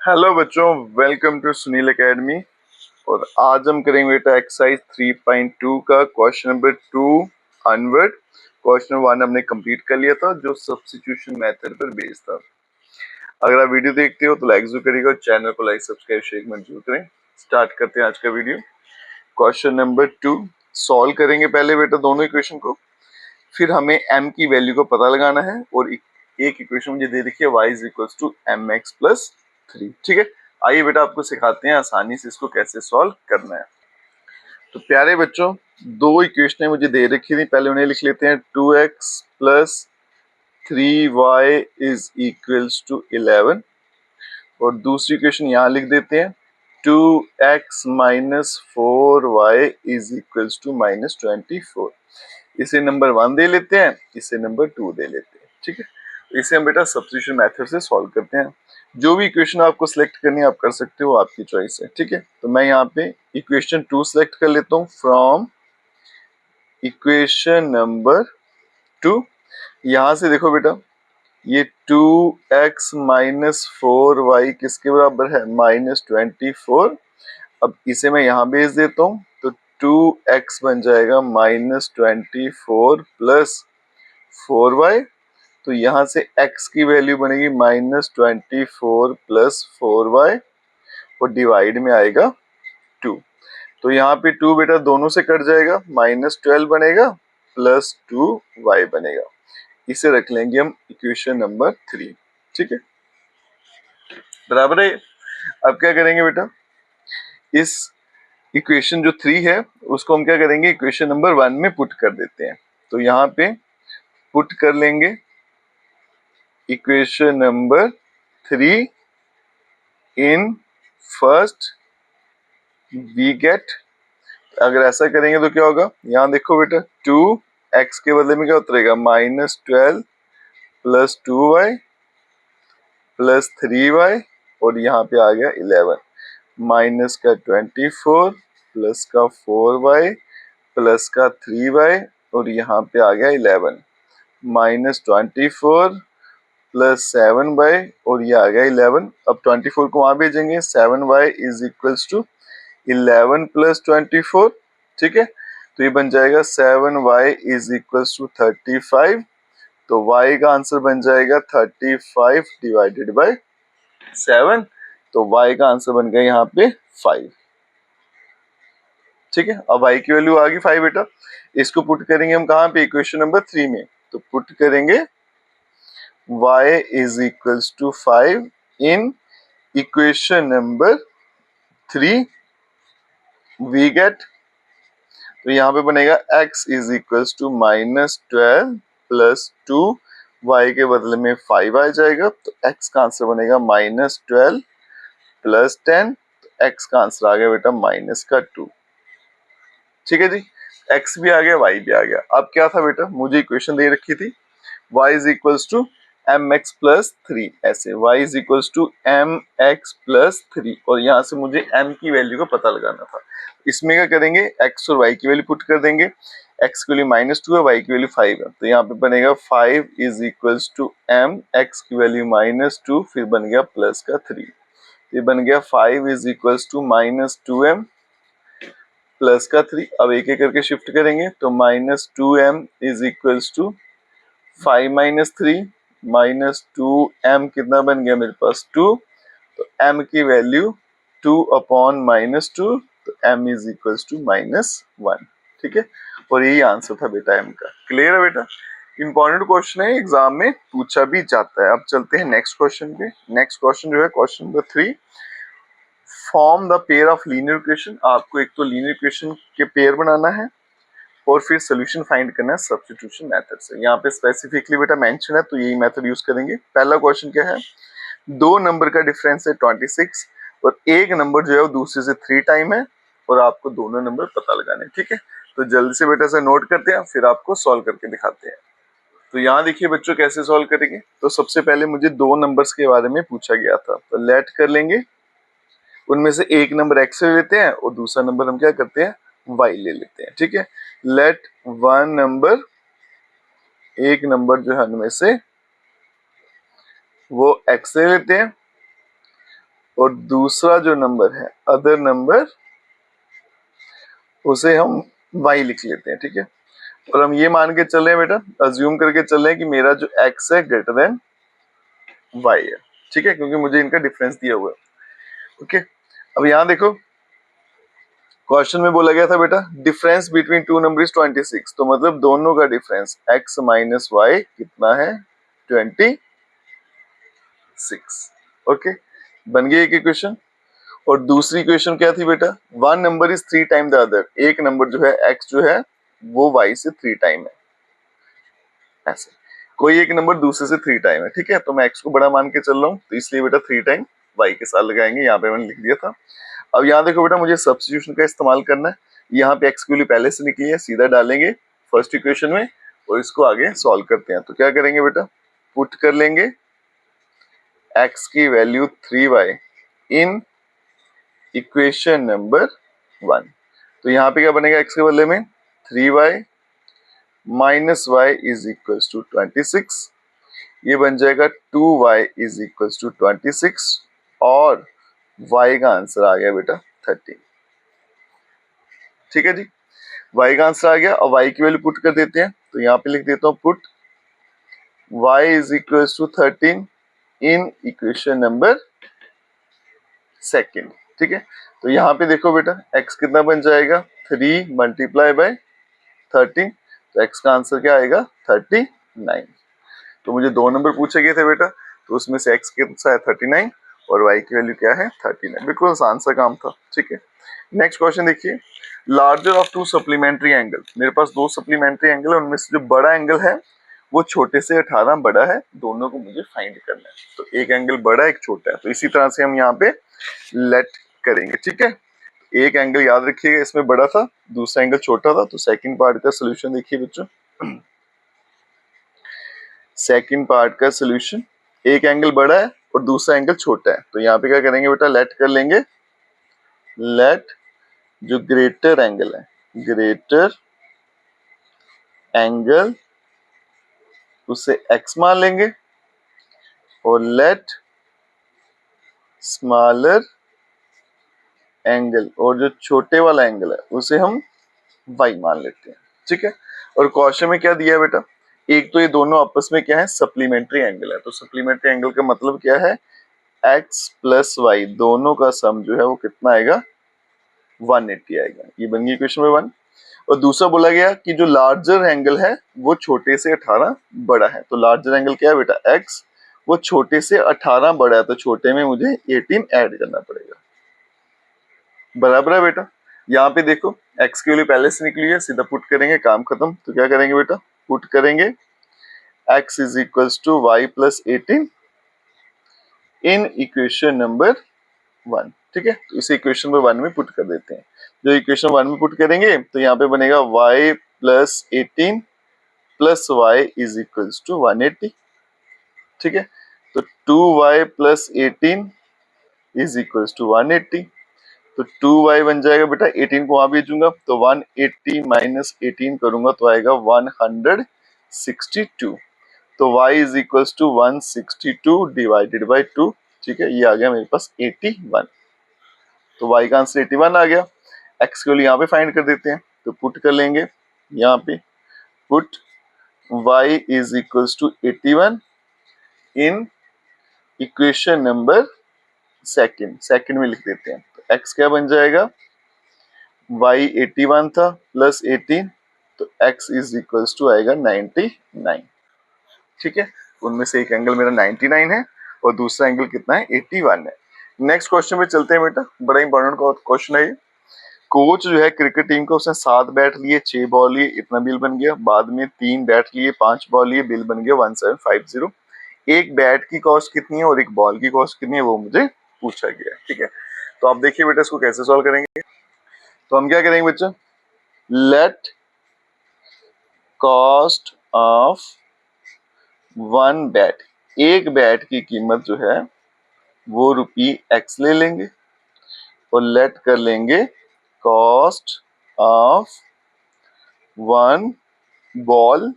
Hello बच्चों, welcome to Sunil academy. और आज हम करेंगे बेटा एक्सरसाइज 3.2 का क्वेश्चन नंबर 2 अनवर्ड। क्वेश्चन 1 हमने कंप्लीट कर लिया था जो सब्स्टिट्यूशन मेथड पर बेस्ड था। अगर आप वीडियो देखते हो तो लाइक जरूर करिएगा और चैनल को लाइक सब्सक्राइब शेयर मत जरूर करें। स्टार्ट करते हैं आज का वीडियो। क्वेश्चन नंबर 2 सॉल्व करेंगे पहले बेटा दोनों इक्वेशन को, फिर हमें m की वैल्यू को पता लगाना है और एक इक्वेशन मुझे दे रखी है y is equal to m x plus 3। ठीक है, आइए बेटा आपको सिखाते हैं आसानी से इसको कैसे सॉल्व करना है। तो प्यारे बच्चों, दो इक्वेशन मुझे दे रखी थी, पहले उन्हें लिख लेते हैं। 2x plus 3y is equals to 11 और दूसरी इक्वेशन यहाँ लिख देते हैं 2x minus 4y is equals to minus 24। इसे नंबर 1 दे लेते हैं, इसे नंबर 2 दे लेते हैं। ठीक है, इसे हम बेटा सब्स्टिट्यूशन मेथड से सॉल्व करते हैं। जो भी इक्वेशन आपको सिलेक्ट करनी है आप कर सकते हो, आपकी चॉइस है। ठीक है, तो मैं यहाँ पे इक्वेशन 2 सिलेक्ट कर लेता हूँ फ्रॉम इक्वेशन नंबर 2। यहाँ से देखो बेटा, ये 2x माइनस 4y किसके बराबर है? माइनस 24। अब इसे मैं यहाँ भेज देता हूँ तो 2x बन जाएगा माइनस 24 प्लस 4y। तो यहाँ से x की वैल्यू बनेगी माइनस 24 प्लस 4y और डिवाइड में आएगा 2। तो यहाँ पे 2 बेटा दोनों से कट जाएगा, माइनस 12 बनेगा प्लस 2y बनेगा। इसे रख लेंगे हम इक्वेशन नंबर 3। ठीक है, बराबर है। अब क्या करेंगे बेटा, इस इक्वेशन जो 3 है उसको हम क्या करेंगे, इक्वेशन नंबर 1 में पुट कर देते हैं। तो यहाँ पे पुट कर लेंगे equation number 3 in first we get. अगर ऐसा करेंगे तो क्या होगा, यहाँ देखो बेटा 2x के बदले में क्या उतरेगा, minus 12 plus 2y plus 3y और यहाँ पे आ गया 11। माइनस का 24 प्लस का 4y प्लस का 3y और यहाँ पे आ गया 11। माइनस 24 प्लस 7y और ये आ गया 11। अब 24 को वहां भेजेंगे, 7y is equals to 11 plus 24। ठीक है, तो ये बन जाएगा 7y इज इक्वल्स टू 35। तो y का आंसर बन जाएगा 35 डिवाइडेड बाय 7। तो y का आंसर बन गया यहाँ पे 5। ठीक है, अब y की वैल्यू आ गई 5 बेटा। इसको पुट करेंगे हम कहाँ पे, इक्वेशन नंबर 3 में। तो पुट करेंगे y is equals to 5 in equation number 3 we get. तो यहाँ पे बनेगा x is equals to minus 12 plus 2 y के बदले में 5 आ जाएगा। तो x का आंसर बनेगा माइनस 12 प्लस 10। तो x का आंसर आ गया बेटा माइनस का 2। ठीक है जी, x भी आ गया, y भी आ गया। अब क्या था बेटा, मुझे इक्वेशन दे रखी थी y is equals to m x plus 3, ऐसे y is equals to m x plus 3 और यहाँ से मुझे m की वैल्यू का पता लगाना था। इसमें क्या करेंगे, x और y की वैल्यू पुट कर देंगे। x की वैल्यू माइनस 2 है, y की वैल्यू 5 है। तो यहाँ पे बनेगा 5 is equals to m, x की वैल्यू माइनस 2 फिर बन गया प्लस का 3। ये बन गया 5 is equals to minus 2m plus का 3। अब एक एक करके शिफ्ट करेंगे तो minus 2m is equals to 5 minus 3 minus 2m कितना बन गया मेरे पास 2। तो m की वैल्यू 2 अपॉन माइनस 2, तो m is equals to minus 1। ठीक है, और यही आंसर था बेटा m का। क्लियर है बेटा, इंपॉर्टेंट क्वेश्चन है, एग्जाम में पूछा भी जाता है। अब चलते हैं नेक्स्ट क्वेश्चन पे। नेक्स्ट क्वेश्चन जो है question number 3, form the pair of linear equation. आपको एक तो लीनियर इक्वेशन के पेयर बनाना है और फिर सोल्यूशन फाइंड करना है सब्स्टिट्यूशन मेथड से। यहाँ पे स्पेसिफिकली बेटा मेंशन है तो यही मेथड यूज करेंगे। पहला क्वेश्चन क्या है, दो नंबर का डिफरेंस है 26 और एक नंबर जो है वो दूसरे से 3 टाइम है और आपको दोनों नंबर पता लगाने। ठीक है, तो जल्दी से बेटा से नोट करते हैं फिर आपको सॉल्व करके दिखाते हैं। तो यहाँ देखिए बच्चों कैसे सॉल्व करेंगे। तो सबसे पहले मुझे दो नंबर्स के बारे में पूछा गया था, तो लेट कर लेंगे। उनमें से एक नंबर x ले लेते हैं और दूसरा नंबर हम क्या करते हैं, y ले लेते हैं। ठीक है, लेट वन नंबर, एक नंबर जो है उनमें से वो x ले लेते हैं और दूसरा जो नंबर है अदर नंबर उसे हम y लिख लेते हैं, ठीक है। और हम ये मान के चल रहे हैं बेटा, अज्यूम करके चल रहे हैं कि मेरा जो x है ग्रेटर देन y है, ठीक है, क्योंकि मुझे इनका डिफरेंस दिया हुआ है। ओके, अब यहाँ देखो क्वेश्चन में बोला गया था बेटा difference between two number is 26, तो मतलब दोनों का डिफरेंस x माइनस वाई कितना है 26। ओके, बन गई एक इक्वेशन। और दूसरी इक्वेशन क्या थी बेटा, one number is 3 time the other, एक नंबर जो है x जो है वो y से 3 टाइम है, ऐसे कोई एक नंबर दूसरे से 3 टाइम है, ठीक है। तो मैं x को बड़ा मान के चल रहा हूँ, तो इसलिए बेटा 3 टाइम y के साथ लगाएंगे, यहाँ पे मैंने लिख दिया था। अब यहाँ देखो बेटा मुझे सब्स्टिट्यूशन का इस्तेमाल करना है, यहाँ पे x की वैल्यू पहले से निकली है, सीधा डालेंगे फर्स्ट इक्वेशन में और इसको आगे सॉल्व करते हैं। तो क्या करेंगे बेटा, पुट कर लेंगे x की value 3y in equation number 1। तो यहाँ पे क्या बनेगा, x के बदले में 3y minus y is equal to 26, ये बन जाएगा 2y इज इक्वल टू 26 और y का आंसर आ गया बेटा 13। ठीक है जी, y का आंसर आ गया। और y की वैल्यू पुट कर देते हैं, तो यहाँ पे लिख देता हूँ put y is equal to 13 in equation number second. ठीक है, तो यहाँ पे देखो बेटा x कितना बन जाएगा 3 मल्टीप्लाई बाय 13, तो x का आंसर क्या आएगा 39। तो मुझे दो नंबर पूछे गए थे बेटा, तो उसमें से x कितना है 39 और y की वैल्यू क्या है 39, बिल्कुल आसान सा काम था। ठीक है, नेक्स्ट क्वेश्चन देखिए, larger of to supplementary angle, मेरे पास दो सप्लीमेंट्री एंगल है, उनमें से जो बड़ा एंगल है वो छोटे से 18 बड़ा है, दोनों को मुझे फाइंड करना है। तो एक एंगल बड़ा है एक छोटा है, तो इसी तरह से हम यहाँ पे लेट करेंगे। ठीक है, एक एंगल याद रखिएगा इसमें बड़ा था, दूसरा एंगल छोटा था, तो सेकंड पार्ट का सोल्यूशन देखिए बच्चों। सेकंड पार्ट का सोल्यूशन, एक एंगल बड़ा है और दूसरा एंगल छोटा है, तो यहाँ पे क्या करेंगे बेटा, लेट कर लेंगे। लेट जो ग्रेटर एंगल है, ग्रेटर एंगल उसे x मान लेंगे और लेट स्मॉलर एंगल, और जो छोटे वाला एंगल है उसे हम y मान लेते हैं। ठीक है, और क्वेश्चन में क्या दिया है बेटा, एक तो ये दोनों आपस में क्या है सप्लीमेंट्री एंगल है, तो सप्लीमेंट्री एंगल का मतलब क्या है x प्लस वाई दोनों का सम जो है वो कितना आएगा 180 आएगा। ये बन गई इक्वेशन नंबर 1। और दूसरा बोला गया कि जो लार्जर एंगल है वो छोटे से 18 बड़ा है, तो लार्जर एंगल क्या है बेटा x, वो छोटे से 18 बड़ा है, तो छोटे में मुझे 18 ऐड करना पड़ेगा। बराबर है बेटा, यहाँ पे देखो x की वैल्यू पहले से निकली है, सीधा पुट करेंगे काम खत्म। तो क्या करेंगे बेटा, पुट करेंगे x is equal to y plus 18 in equation number 1। ठीक है, तो इसे इक्वेशन नंबर 1 में पुट कर देते हैं। जो इक्वेशन 1 में पुट करेंगे तो यहाँ पे बनेगा y plus 18 plus y is equal to 180। ठीक है, तो 2y plus 18 is equal to 180, तो 2y बन जाएगा बेटा, 18 को वहां भेजूंगा तो 180 माइनस 18 करूंगा तो आएगा 162, तो y is equal to 162 divided by 2। ठीक है, ये आ गया मेरे पास 81, तो y का आंसर 81 आ गया। x के लिए यहाँ पे फाइंड कर देते हैं, तो पुट कर लेंगे यहाँ पे, put y is equal to 81 in equation number second में लिख देते हैं। तो x क्या बन जाएगा, y 81 था प्लस 18, तो x इज इक्वल टू आएगा 99। ठीक है, उनमें से एक एंगल मेरा 99 है और दूसरा एंगल कितना है 81 है। नेक्स्ट क्वेश्चन में चलते हैं बेटा, बड़ा इंपॉर्टेंट क्वेश्चन है ये। कोच जो है क्रिकेट टीम का, उसने 7 बैट लिए 6 बॉल लिए, इतना बिल बन गया। बाद में 3 बैट लिए 5 बॉल लिए, बिल बन गया 1750। एक बैट की कॉस्ट कितनी है और एक बॉल की कॉस्ट कितनी है वो मुझे पूछा गया। ठीक है, तो आप देखिए बेटा इसको कैसे सॉल्व करेंगे। तो हम क्या करेंगे बच्चा, let cost of one bat, एक बैट की कीमत जो है वो ₹x ले लेंगे और लेट कर लेंगे कॉस्ट ऑफ वन बॉल,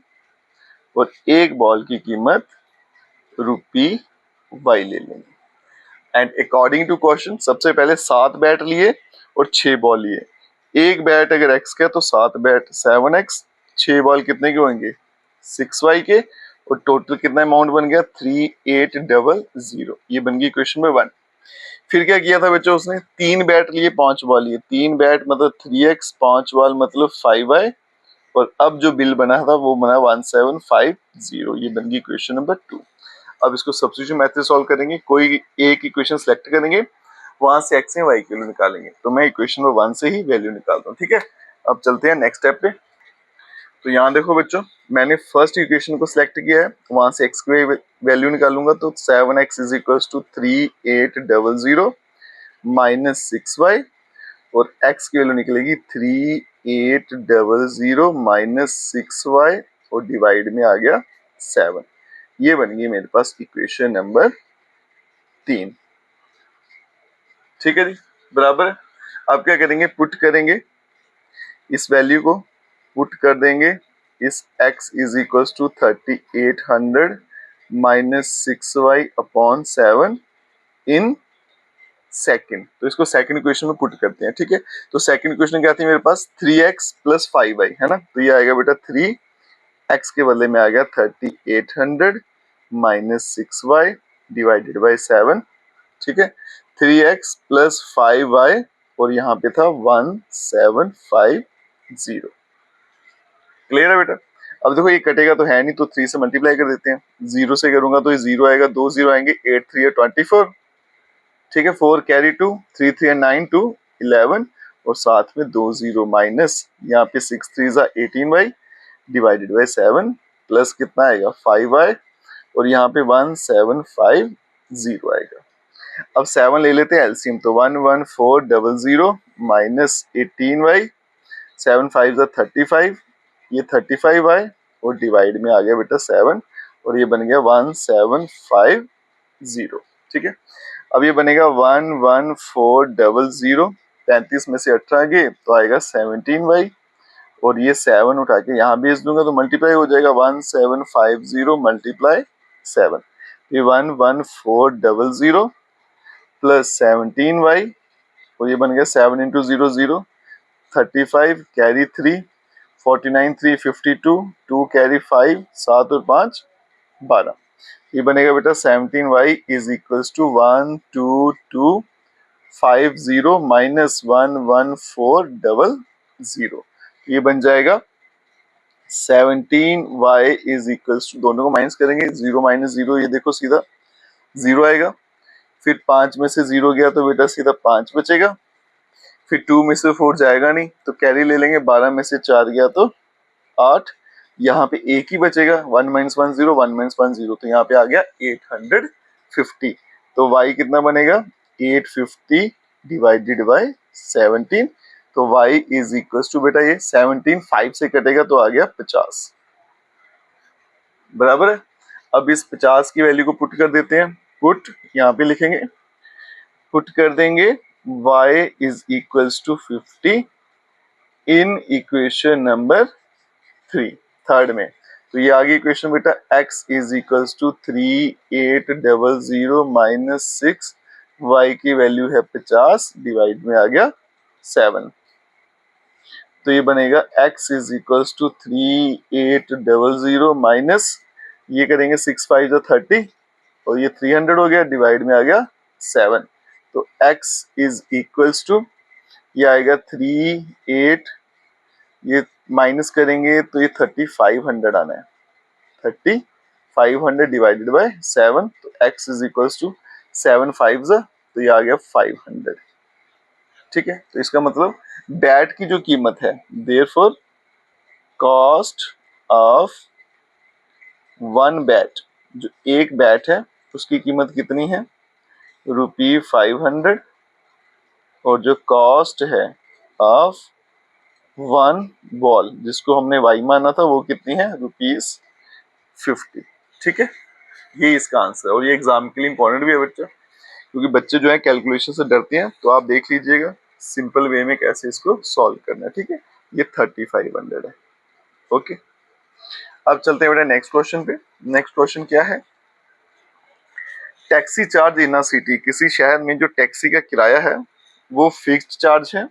और एक बॉल की कीमत ₹y ले लेंगे। एंड अकॉर्डिंग टू क्वेश्चन सबसे पहले 7 बैट लिए और 6 बॉल लिए। एक बैट अगर x का है तो 7 बैट 7x, 6 बॉल कितने के होंगे 6y के, और टोटल कितना अमाउंट बन गया 3800। ये बन गई क्वेश्चन नंबर 1। फिर क्या किया था बच्चों, उसने 3 बैट लिए 5 बॉल लिए। 3 बैट मतलब 3x, 5 बॉल मतलब 5y, और अब जो बिल बना था वो बना 1750। ये बन गई क्वेश्चन नंबर 2। अब इसको सब्स्टिट्यूशन मेथड सॉल्व करेंगे। कोई एक इक्वेशन सेलेक्ट करेंगे, वहां से x या y की वैल्यू निकालेंगे। तो मैं इक्वेशन नंबर 1 से ही वैल्यू निकालता हूँ, ठीक है। अब चलते हैं नेक्स्ट स्टेप पे। तो यहाँ देखो बच्चों, मैंने फर्स्ट इक्वेशन को सिलेक्ट किया है, वहां से x की वैल्यू निकालूंगा। तो 7x is equal to 3800 minus 6y, और x की वैल्यू निकलेगी 3800 माइनस 6y, और डिवाइड में आ गया 7। ये बन गई मेरे पास इक्वेशन नंबर 3। ठीक है जी, बराबर है। अब क्या करेंगे, पुट करेंगे इस वैल्यू को, पुट कर देंगे इस x is equal to 3800 minus 6y upon 7 in second. तो इसको सेकंड इक्वेशन में पुट करते हैं, ठीक है। तो सेकंड इक्वेशन क्या थी मेरे पास 3x प्लस 5y, है ना। तो ये आएगा बेटा 3x के बदले में आ गया 3800 माइनस 6y डिवाइडेड बाई 7, ठीक है। 3x प्लस 5y, और यहाँ पे था 1750। क्लियर है बेटा। अब देखो ये कटेगा तो है नहीं, तो 3 से मल्टीप्लाई कर देते हैं। 0 से करूंगा तो ये 0 आएगा, 2 0 आएंगे, 8 3 24, ठीक है। 4 कैरी 2, 3 3 9 2 11, और साथ में 2 0 माइनस यहाँ पे 6 3 18y डिवाइडेड बाई 7, प्लस कितना आएगा 5y, और यहाँ पे 1750 आएगा। अब 7 ले लेते हैं एलसीएम, तो 11400 माइनस 18y, 7 5 35, ये 35y, और डिवाइड में आ गया बेटा 7, और ये बन गया 1750, ठीक है। अब ये बनेगा 11400, 35 में से 18 गए तो आएगा 17y, और ये 7 उठा के यहाँ भेज दूंगा तो मल्टीप्लाई हो जाएगा 1750 मल्टीप्लाई 7, ये 11400 प्लस 17y, और ये बन गया 7 इंटू 0 0, 35 कैरी 3, 49 3 52, 2 कैरी 5, 7 और 5 12। ये बनेगा बेटा 17y is equals to 12250 minus 11400। ये बन जाएगा 17y इज इक्वल्स टू, दोनों को माइनस करेंगे, 0 माइनस 0, ये देखो सीधा 0 आएगा। फिर 5 में से 0 गया तो बेटा सीधा 5 बचेगा। फिर 2 में से 4 जाएगा नहीं तो कैरी ले लेंगे, 12 में से 4 गया तो 8, यहाँ पे एक ही बचेगा, 1 माइनस 1 0, 1 माइनस 1 0, तो यहाँ पे आ गया 850। तो y कितना बनेगा 850 डिवाइडेड बाय 17, तो y इज इक्वल टू बेटा ये 17 5 से कटेगा तो आ गया 50, बराबर है। अब इस 50 की वैल्यू को पुट कर देते हैं, पुट यहाँ पे लिखेंगे, पुट कर देंगे y is equal to 50 in equation number 3 third में। तो ये आ गई इक्वेशन बेटा x is equal to 3800 minus 6, y की वैल्यू है 50, डिवाइड में आ गया 7। तो ये बनेगा x is equal to 3800 minus, ये करेंगे 6 5 30, और ये 300 हो गया, डिवाइड में आ गया 7। तो x इज इक्वल टू, ये आएगा 38, ये माइनस करेंगे तो ये 3500 आना है, 3500 डिवाइडेड बाय 7, तो x इज इक्वल टू 7 5 तो ये आ गया 500, ठीक है। तो इसका मतलब बैट की जो कीमत है, therefore cost of one bat, जो एक बैट है उसकी कीमत कितनी है ₹500, और जो कॉस्ट है ऑफ वन बॉल जिसको हमने y माना था वो कितनी है ₹50, ठीक है। ये इसका आंसर है, और ये एग्जाम के लिए इंपॉर्टेंट भी है बच्चा, क्योंकि बच्चे जो है कैलकुलेशन से डरते हैं, तो आप देख लीजिएगा सिंपल वे में कैसे इसको सॉल्व करना है, ठीक है। ये 3500 है, ओके। अब चलते हैं बेटा नेक्स्ट क्वेश्चन पे। नेक्स्ट क्वेश्चन क्या है, taxi charge in a city, किसी शहर में जो टैक्सी का किराया है वो फिक्स्ड चार्ज है,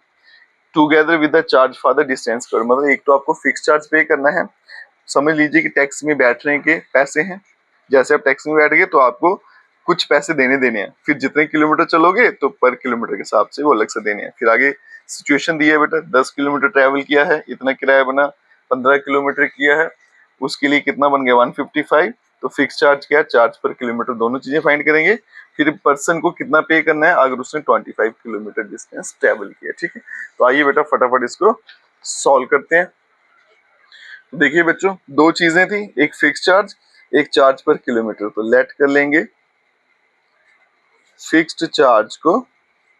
together with the charge for the distance cover, मतलब एक तो आपको फिक्स चार्ज पे करना है, समझ लीजिए कि टैक्सी में बैठने के पैसे हैं, जैसे आप टैक्सी में बैठ गए तो आपको कुछ पैसे देने हैं, फिर जितने किलोमीटर चलोगे तो पर किलोमीटर के हिसाब से वो अलग से देने हैं। फिर आगे सिचुएशन दी है बेटा, 10 किलोमीटर ट्रेवल किया है, इतना किराया बना, 15 किलोमीटर किया है, उसके लिए कितना बन गया 155, तो फिक्स चार्ज क्या है, चार्ज पर किलोमीटर, दोनों चीजें फाइंड करेंगे। फिर पर्सन को कितना पे करना है अगर उसने 25 किलोमीटर डिस्टेंस ट्रेवल किया, ठीक है। तो आइए बेटा फटाफट इसको सॉल्व करते हैं। देखिए बच्चों, दो चीजें थी, एक फिक्स चार्ज, एक चार्ज पर किलोमीटर, तो लेट कर लेंगे फिक्स्ड चार्ज को,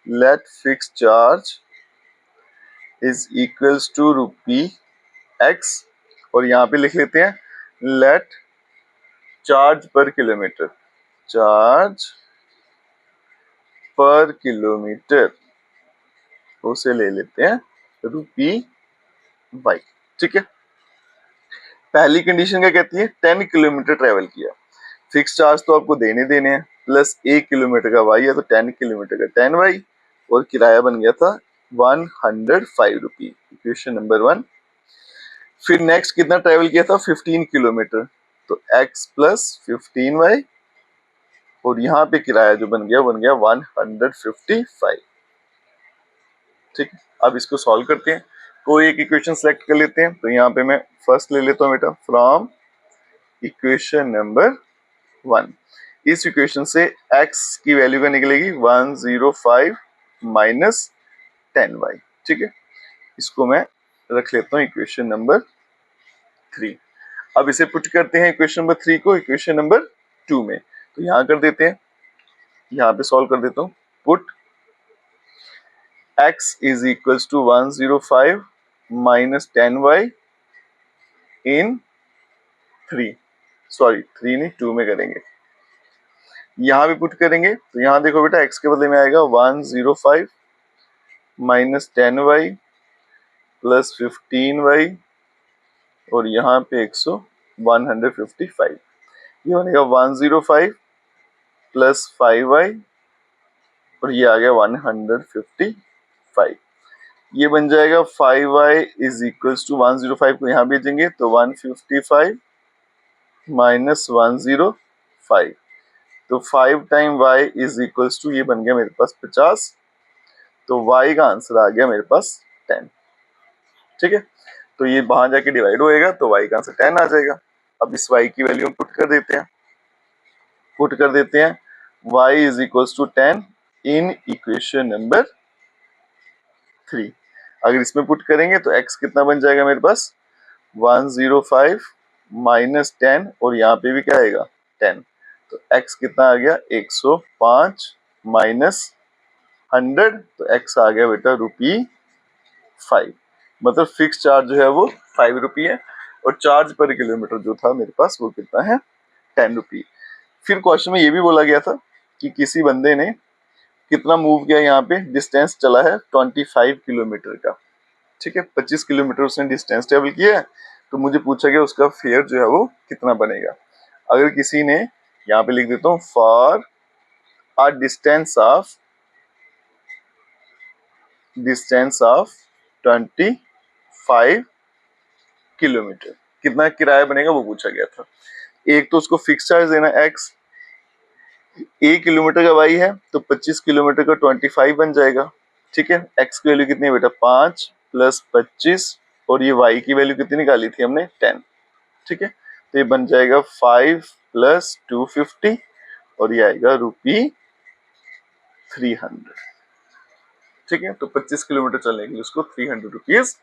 let fix charge is equals to rupee x, और यहाँ पे लिख लेते हैं let charge per kilometre, charge per kilometre, उसे ले लेते हैं रुपी बाई, ठीक है। पहली कंडीशन क्या कहती है, 10 किलोमीटर ट्रेवल किया, फिक्स चार्ज तो आपको देने हैं, प्लस 1 किलोमीटर का वाई है तो 10 किलोमीटर का 10 वाई, और किराया बन गया था 105 रुपी, इक्वेशन नंबर 1। फिर नेक्स्ट कितना ट्रेवल किया था, 15 किलोमीटर, तो x प्लस 15y, और यहाँ पे किराया जो बन गया 155, ठीक है। अब इसको सॉल्व करते हैं, कोई एक इक्वेशन सेलेक्ट कर लेते हैं, तो यहाँ पे मैं फर्स्ट ले लेता हूँ बेटा, फ्रॉम इक्वेशन नंबर 1, इस इक्वेशन से x की वैल्यू क्या निकलेगी 105 माइनस 10y, ठीक है। इसको मैं रख लेता हूँ इक्वेशन नंबर 3। अब इसे पुट करते हैं इक्वेशन नंबर 3 को इक्वेशन नंबर 2 में, तो यहाँ कर देते हैं, यहाँ पे सॉल्व कर देता हूँ, put x is equals to 105 minus 10y in 3, sorry 3 नहीं 2 में करेंगे, यहाँ भी पुट करेंगे, तो यहाँ देखो बेटा x के बदले में आएगा 105 माइनस 10y प्लस 15y, और यहाँ पे 155, ये बनेगा 105 प्लस 5y, और ये आ गया 155, ये बन जाएगा 5y इज इक्वल्स टू 105 को यहाँ भेजेंगे तो 155 माइनस 105, तो 5 time y is equals to, ये बन गया मेरे पास 50, तो y का आंसर आ गया मेरे पास 10, ठीक है। तो ये वहां जाके डिवाइड होएगा तो y का आंसर 10 आ जाएगा। अब इस y की वैल्यू पुट कर देते हैं, y is equals to 10 in equation number 3। अगर इसमें पुट करेंगे तो x कितना बन जाएगा मेरे पास 105 माइनस 10, और यहाँ पे भी क्या आएगा 10, तो x कितना आ गया 105 माइनस 100, तो x आ गया बेटा ₹5, मतलब फिक्स चार्ज जो है वो 5 रुपी है, और चार्ज पर किलोमीटर जो था मेरे पास वो कितना है 10 रुपी। फिर क्वेश्चन में ये भी बोला गया था कि किसी बंदे ने कितना मूव किया, यहाँ पे डिस्टेंस चला है 25 किलोमीटर का, ठीक है, 25 किलोमीटर उसने डिस्टेंस ट्रेवल किया है, तो मुझे पूछा गया उसका फेयर जो है वो कितना बनेगा। अगर किसी ने, यहाँ पे लिख देता हूँ, for a distance of 25 kilometre कितना किराया बनेगा वो पूछा गया था। एक तो उसको फिक्स चार्ज देना x, 1 किलोमीटर का y है तो 25 किलोमीटर का 25 बन जाएगा, ठीक है। x की वैल्यू कितनी है बेटा 5 प्लस 25, और ये y की वैल्यू कितनी निकाली थी हमने 10, ठीक है। तो ये बन जाएगा 5 प्लस 250, और ये आएगा ₹300, ठीक है। तो 25 किलोमीटर चलने के लिए उसको 300 रुपीज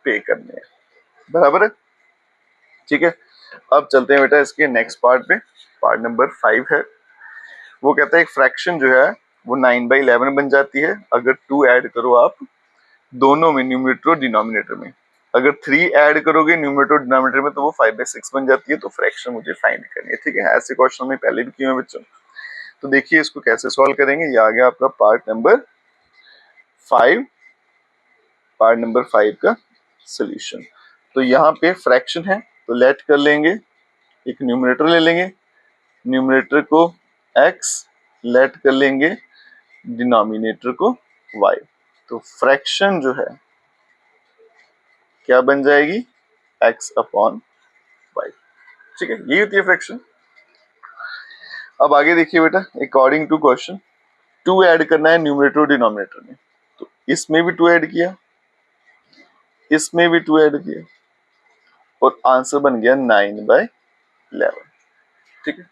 पे करने हैं, बराबर है, ठीक है। अब चलते हैं बेटा इसके नेक्स्ट पार्ट पे, पार्ट नंबर 5 है। वो कहता है एक फ्रैक्शन जो है वो 9/11 बन जाती है अगर 2 ऐड करो आप दोनों में, न्यूमरेटर और डिनोमिनेटर में। अगर 3 ऐड करोगे न्यूमरेटर और डिनोमिनेटर में तो वो 5/6 बन जाती है। तो फ्रैक्शन मुझे फाइंड करनी है, ठीक है। ऐसे क्वेश्चन में पहले भी किए हैं बच्चों, तो देखिए इसको कैसे सॉल्व करेंगे। ये आ गया आपका पार्ट नंबर 5, पार्ट नंबर 5 का सोल्यूशन। तो यहाँ पे फ्रैक्शन है तो लेट कर लेंगे, एक न्यूमरेटर ले लेंगे, न्यूमरेटर को x लेट कर लेंगे डिनोमिनेटर को y, तो फ्रैक्शन जो है क्या बन जाएगी x अपॉन y। ठीक है, ये होती है फ्रैक्शन। अब आगे देखिए बेटा, अकॉर्डिंग टू क्वेश्चन 2 ऐड करना है न्यूमरेटर और डिनोमिनेटर में, तो इसमें भी 2 ऐड किया, इसमें भी 2 ऐड किया और आंसर बन गया 9/11। ठीक है,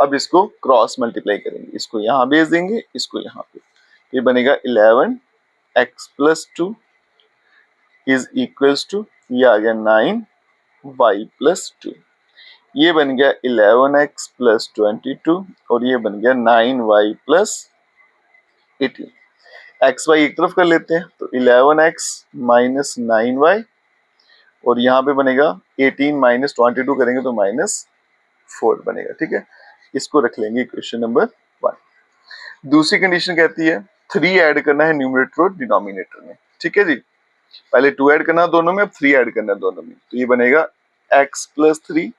अब इसको क्रॉस मल्टीप्लाई करेंगे, इसको यहां भेज देंगे, इसको यहां पे, ये बनेगा 11x plus 2 is equals to, ये आ गया 9y प्लस 2, ये बन गया 11x प्लस 22 और ये बन गया 9y प्लस 18। एक्स वाई एक तरफ कर लेते हैं, तो 11x माइनस 9y और यहाँ पे बनेगा 18 माइनस 22 करेंगे तो -4 बनेगा। ठीक है, इसको रख लेंगे इक्वेशन नंबर 1। दूसरी कंडीशन कहती है 3 ऐड करना है न्यूमरेटर और डिनोमिनेटर में। ठीक है जी, पहले 2 ऐड करना दोनों में, अब 3 ऐड करना दोनों में, तो ये बनेगा x प्लस 3,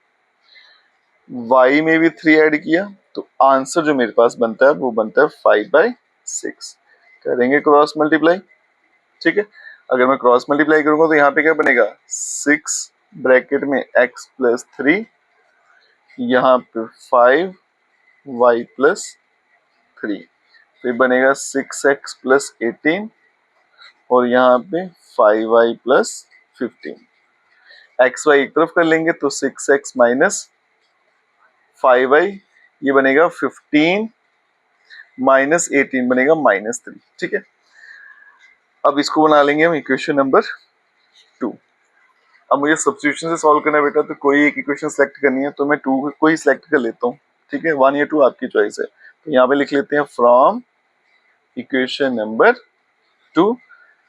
y में भी 3 ऐड किया, तो आंसर जो मेरे पास बनता है वो बनता है 5/6। करेंगे क्रॉस मल्टीप्लाई। ठीक है, अगर मैं क्रॉस मल्टीप्लाई करूंगा तो यहाँ पे क्या बनेगा 6 ब्रैकेट में x प्लस 3, यहाँ पे 5y प्लस 3, फिर बनेगा 6x प्लस 18 और यहाँ पे 5y प्लस 15। एक्स वाई एक तरफ कर लेंगे तो 6x माइनस 5y, ये बनेगा 15 माइनस 18 बनेगा -3। ठीक है, अब इसको बना लेंगे हम इक्वेशन नंबर 2। अब मुझे सब्स्टिट्यूशन से सॉल्व करना है बेटा, तो कोई एक इक्वेशन सेलेक्ट करनी है, तो मैं 2 को ही सिलेक्ट कर लेता हूँ। ठीक है, 1 या 2 आपकी चॉइस है, तो यहाँ पे लिख लेते हैं फ्रॉम इक्वेशन नंबर 2।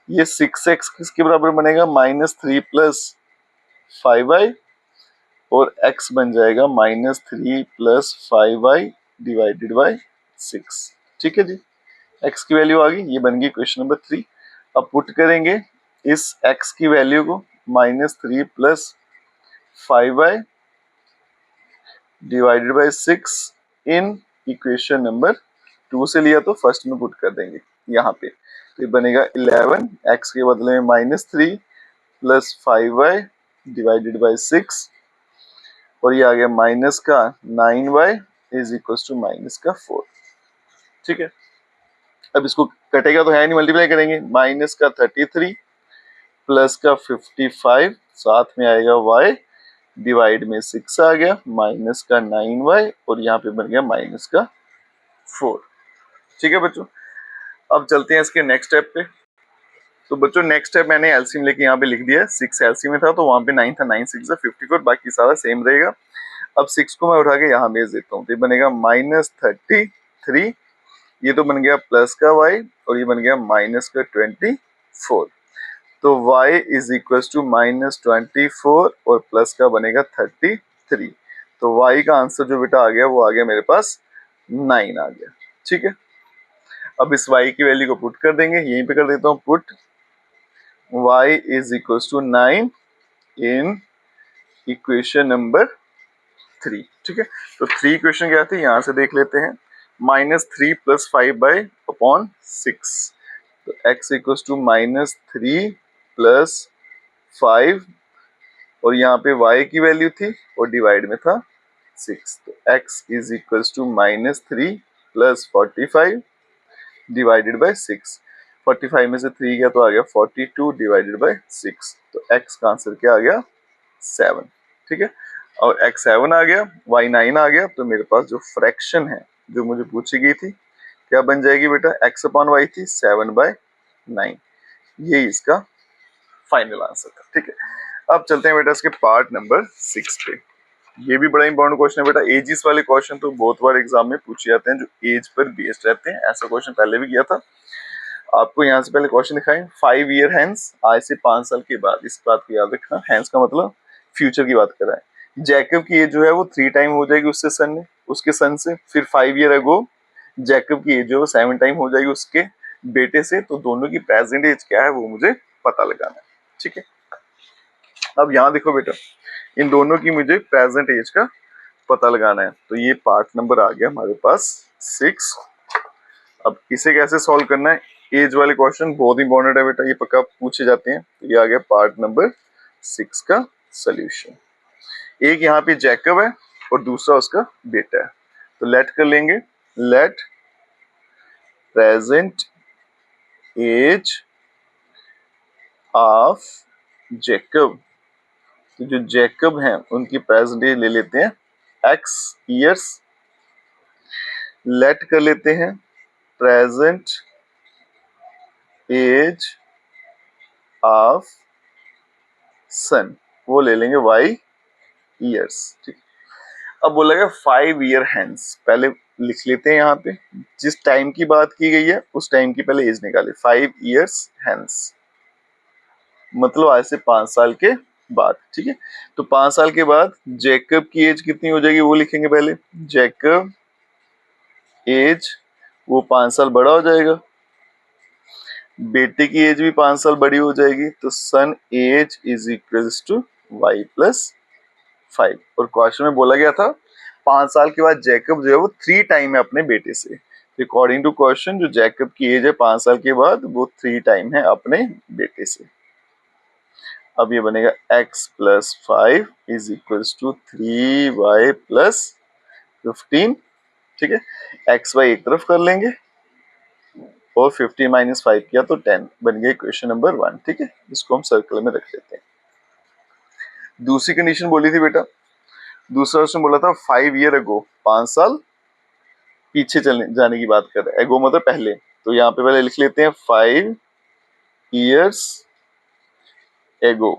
ये 6x किसके बराबर बनेगा -3 प्लस 5y और x बन जाएगा -3 प्लस 5y डिवाइडेड बाय 6। ठीक है जी, x की वैल्यू आ गई, ये बन गई क्वेश्चन नंबर 3। अब पुट करेंगे इस x की वैल्यू को -3 plus 5y divided by 6 in equation number 2 से लिया तो फर्स्ट में पुट कर देंगे यहाँ पे, तो ये बनेगा 11 x के बदले में -3 प्लस 5y डिवाइडेड बाय 6 और ये आ गया माइनस का 9y is equal to minus का 4। ठीक है, अब इसको कटेगा तो है नहीं, मल्टीप्लाई करेंगे, माइनस का 33 प्लस का 55, साथ में आएगा y डिवाइड में 6 आ गया, माइनस का 9y और यहाँ पे बन गया माइनस का 4। ठीक है बच्चों, अब चलते हैं इसके नेक्स्ट स्टेप पे। तो बच्चों नेक्स्ट स्टेप मैंने एलसीएम लेके यहाँ पे लिख दिया, 6 एलसीएम में था तो वहां पे 9 था, 9 6 54, बाकी सारा सेम रहेगा। अब 6 को मैं उठा के यहाँ भेज देता हूँ, तो ये बनेगा -33, ये तो बन गया प्लस का y और ये बन गया माइनस का 24, तो y इज इक्वल टू -24 और प्लस का बनेगा 33, तो y का आंसर जो बेटा आ गया वो आ गया मेरे पास 9 आ गया। ठीक है, अब इस y की वैल्यू को पुट कर देंगे, यहीं पे कर देता हूँ put y is equal to 9 in equation number 3। ठीक है, तो 3 इक्वेशन क्या थी यहाँ से देख लेते हैं, -3 प्लस 5/6, तो x इक्वल टू -3 प्लस 5 और यहाँ पे y की वैल्यू थी और डिवाइड में था 6, तो x is equal to -3 plus 45 divided by 6, 45 में से 3 गया तो आ गया 42 डिवाइडेड बाय 6, तो x का आंसर क्या आ गया 7। ठीक है, और x 7 आ गया, y 9 आ गया, तो मेरे पास जो फ्रैक्शन है जो मुझे पूछी गई थी क्या बन जाएगी बेटा, x अपॉन y थी 7/9, ये इसका फाइनल आंसर था। ठीक है, अब चलते हैं बेटा इसके पार्ट नंबर 6 पे। ये भी बड़ा इंपॉर्टेंट क्वेश्चन है बेटा, एजिस वाले क्वेश्चन तो बहुत बार एग्जाम में पूछे जाते हैं जो एज पर बेस्ड रहते हैं, ऐसा क्वेश्चन पहले भी किया था। आपको यहाँ से पहले क्वेश्चन दिखाएं, 5 ईयर हैंस, आज से 5 साल के बाद, इस बात को याद रखना, हैंस का मतलब फ्यूचर की बात कर रहा है। जैकब की एज जो है वो 3 टाइम हो जाएगी उसके सन से, फिर 5 ईयर अगो जैकब की एज जो है 7 टाइम हो जाएगी उसके बेटे से, तो दोनों की प्रेजेंट एज क्या है वो मुझे पता लगाना है। ठीक है, अब यहाँ देखो बेटा, इन दोनों की मुझे प्रेजेंट एज का पता लगाना है, तो ये पार्ट नंबर आ गया हमारे पास 6। अब इसे कैसे सॉल्व करना है, एज वाले क्वेश्चन बहुत इंपॉर्टेंट है बेटा, ये पक्का पूछे जाते हैं। तो ये आ गया पार्ट नंबर 6 का सोल्यूशन। एक यहाँ पे जैकब है और दूसरा उसका बेटा है, तो लेट कर लेंगे, let present age of Jacob. तो जो जैकब हैं उनकी प्रेजेंट एज ले लेते हैं x ईयर्स, लेट कर लेते हैं प्रेजेंट एज ऑफ सन, वो ले लेंगे y ईयर्स। ठीक, अब बोला गया 5 ईयर हैंस, पहले लिख लेते हैं यहाँ पे जिस टाइम की बात की गई है उस टाइम की पहले एज निकाले, 5 ईयर्स हैंस मतलब आज से 5 साल के बाद। ठीक है, तो 5 साल के बाद जैकब की एज कितनी हो जाएगी वो लिखेंगे पहले, जैकब एज वो 5 साल बड़ा हो जाएगा, बेटे की एज भी 5 साल बड़ी हो जाएगी, तो son age is equals to y plus 5। और क्वेश्चन में बोला गया था 5 साल के बाद जैकब जो है वो 3 टाइम है अपने बेटे से। अकॉर्डिंग टू क्वेश्चन जो जैकब की एज है 5 साल के बाद वो 3 टाइम है अपने बेटे से। अब ये बनेगा x plus 5 is equals to 3y plus 15। ठीक है, x y एक तरफ कर लेंगे और 15 माइनस 5 किया तो 10, बन गया इक्वेशन नंबर 1। ठीक है, इसको हम सर्कल में रख लेते हैं। दूसरी कंडीशन बोली थी बेटा, दूसरा क्वेश्चन बोला था 5 ईयर अगो, 5 साल पीछे चलने जाने की बात कर रहे हैं, एगो मतलब पहले, तो यहाँ पे पहले लिख लेते हैं 5 ईयर्स एगो।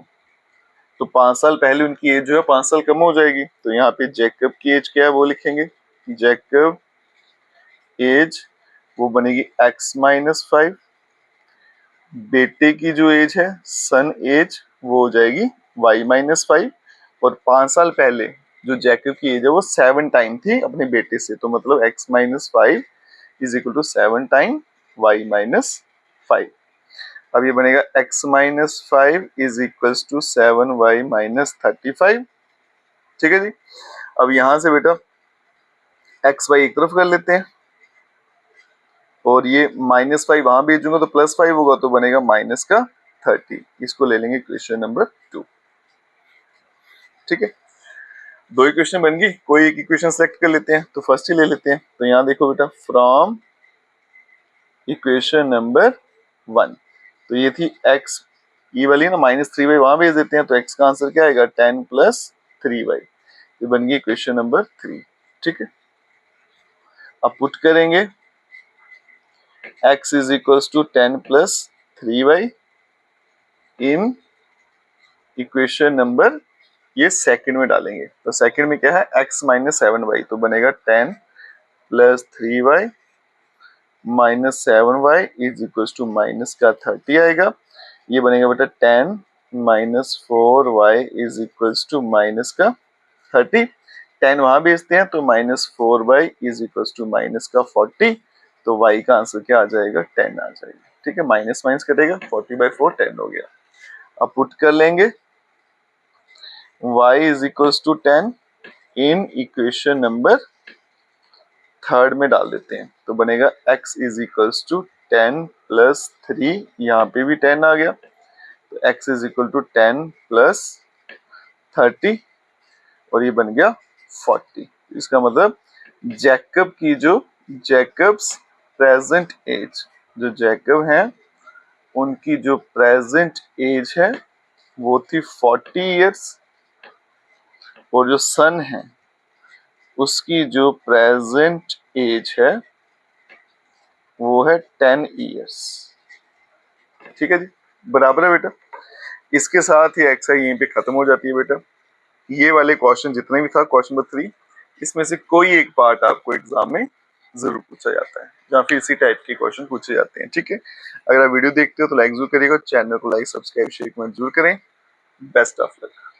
तो 5 साल पहले उनकी एज जो है 5 साल कम हो जाएगी, तो यहाँ पे जैकब की एज क्या है वो लिखेंगे, जैकब एज वो बनेगी x माइनस 5, बेटे की जो एज है सन एज वो हो जाएगी y माइनस 5, और 5 साल पहले जो जैकब की एज है वो 7 टाइम थी अपने बेटे से, तो मतलब x minus 5 is equal to 7 time y minus 5। अब ये बनेगा x minus 5 is equals to 7y minus 35। ठीक है जी, अब यहां से बेटा x y एक तरफ कर लेते हैं और ये माइनस 5 वहां भेजूंगा तो प्लस 5 होगा, तो बनेगा माइनस का 30। इसको ले लेंगे क्वेश्चन नंबर 2। ठीक है, दो इक्वेशन बन गई, कोई एक इक्वेशन सेलेक्ट कर लेते हैं, तो फर्स्ट ही ले लेते हैं। तो यहाँ देखो बेटा फ्रॉम इक्वेशन नंबर 1, तो ये थी x, ये वाली ना माइनस 3y वहां भेज देते हैं, तो x का आंसर क्या आएगा 10 प्लस 3y, ये बन गई इक्वेशन नंबर 3। ठीक है, अब पुट करेंगे x is equals to 10 plus 3y in equation number, ये सेकंड में डालेंगे, तो सेकंड में क्या है x माइनस 7y, तो बनेगा 10 plus 3y minus 7y is equal to minus का 30 आएगा। ये बनेगा बेटा 10 minus 4y is equal to minus का 30, 10 वहां भेजते हैं तो minus 4y is equal to minus का 40, तो y का आंसर क्या आ जाएगा 10 आ जाएगा। ठीक है, माइनस माइनस कटेगा, 40/4 10 हो गया। अब पुट कर लेंगे y is equal to 10 in equation number third में डाल देते हैं, तो बनेगा x is equal to 10 plus 3, यहाँ पे भी 10 आ गया, तो x is equal to 10 plus 30 और ये बन गया 40। इसका मतलब जैकब की जो जैकब्स प्रेजेंट एज, जो जैकब हैं उनकी जो प्रेजेंट एज है वो थी 40 इयर्स, और जो सन है उसकी जो प्रेजेंट एज है वो है 10 इयर्स। ठीक है जी, बराबर है बेटा। इसके साथ ही एक्सरसाइज यहीं पे खत्म हो जाती है बेटा। ये वाले क्वेश्चन जितने भी था क्वेश्चन नंबर 3, इसमें से कोई एक पार्ट आपको एग्जाम में जरूर पूछा जाता है या फिर इसी टाइप के क्वेश्चन पूछे जाते हैं। ठीक है, अगर आप वीडियो देखते हो तो लाइक जरूर करिएगा, चैनल को लाइक सब्सक्राइब शेयर कमेंट जरूर करें। Best of luck.